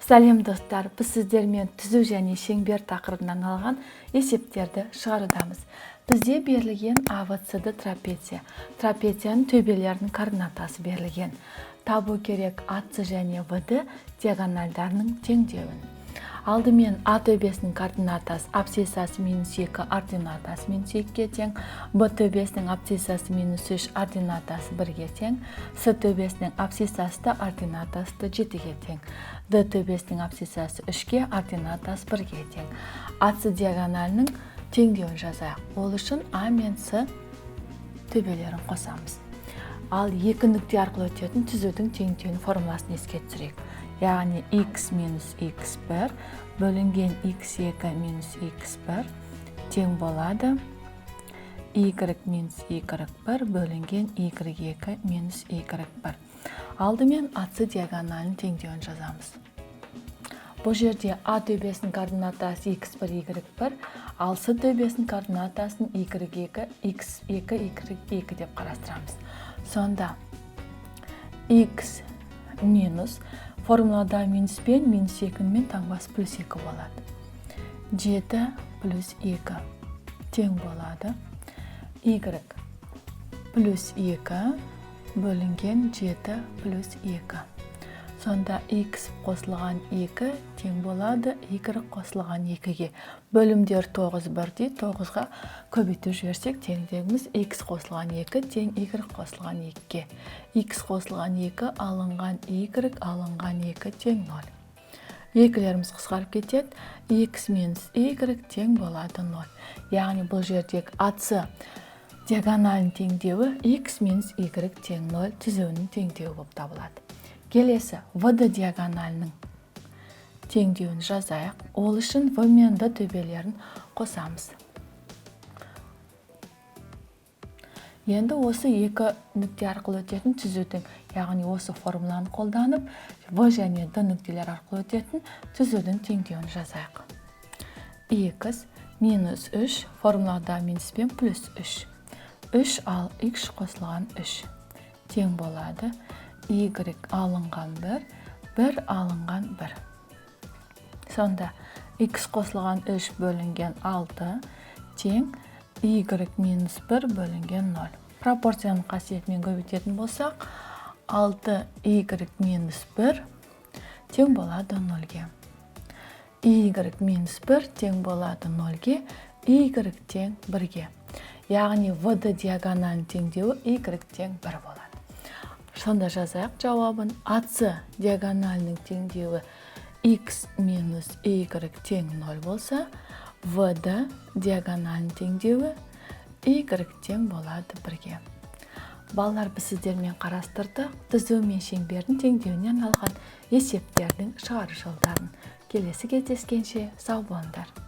Сәлем достар, біз сіздермен түзу және шеңбер тақырыбынан алған есептерді шығарудамыз. Бізде берілген АВЦ-ді трапеция. Трапецияның төбелерінің координатасы берілген. Табу керек АЦ және ВД диагональдарының теңдеуін. Алдымен А төбесінің координатасы абсцисасы минус 2 ординатасы минус 2-ге тең, Б төбесінің абсцисасы минус 3 ординатасы 1-ге тең, С төбесінің абсцисасы да ординатасы да 7-ге тең, Д төбесінің абсцисасы 3-ге ординатасы 1-ге тең. АЦ диагоналінің теңдеуін жазайық. Ол үшін А мен С төбелерін қосамыз. Ал екі нүкте арқылы өтетін түзудің теңдеуінің формуласын еске түсірейік. Яғни x минус x1 бөлінген x2 минус x1 тең болады y минус y1 бөлінген y2 минус y1. Алдымен АЦ диагоналінің теңдеуін жазамыз. Бұл жерде А төбесінің координатасы x1, y1, ал С төбесінің координатасын y2, x2, y2 деп қарастырамыз. Сонда x минус формулада минус пен минус 2-мен таңбасы плюс 2 болады. 7 плюс 2 тең болады. Y плюс 2 бөлінген 7 плюс 2. Сонда x қосылған 2 тең болады y қосылған 2-ге. Бөлімдер 9 бірдей, 9-ға көбейтіп жіберсек теңдігіміз x қосылған 2 тең y қосылған 2-ге. X қосылған 2 алынған y алынған 2 тең 0. Екілеріміз қысқарып кетеді. X минус y тең болады 0. Яғни бұл жердегі АЦ диагоналінің теңдеуі x минус y тең 0 түзуінің теңдеуі болып табылады. Келесі ВД диагоналінің теңдеуін жазайық. Ол үшін В мен Д төбелерін қосамыз. Енді осы екі нүкте арқылы өтетін түзудің, яғни осы формуланы қолданып, В және Д нүктелер арқылы өтетін түзудің теңдеуін жазайық. X минус 3 формулада минус пен плюс 3. 3 ал x қосылған 3 тең болады. Y алынған 1, 1 алынған 1. Сонда x қосылған 3 бөлінген 6 тең y минус 1 бөлінген 0. Пропорцияның қасиетімен көбейтетін болсақ, 6y минус 1 тең болады 0-ге. Y минус 1 тең болады 0-ге, y тең 1-ге. Яғни ВД диагоналінің теңдеуі y тең 1 болады. Сонда жазайық жауабын. АЦ диагоналінің теңдеуі x минус y тең 0 болса, ВД диагоналінің теңдеуі y тең болады 1-ге. Балалар, біз сіздермен қарастырдық түзу мен шеңбердің теңдеуінен алған есептердің шығару жолдарын. Келесі кездескенше сау болыңдар.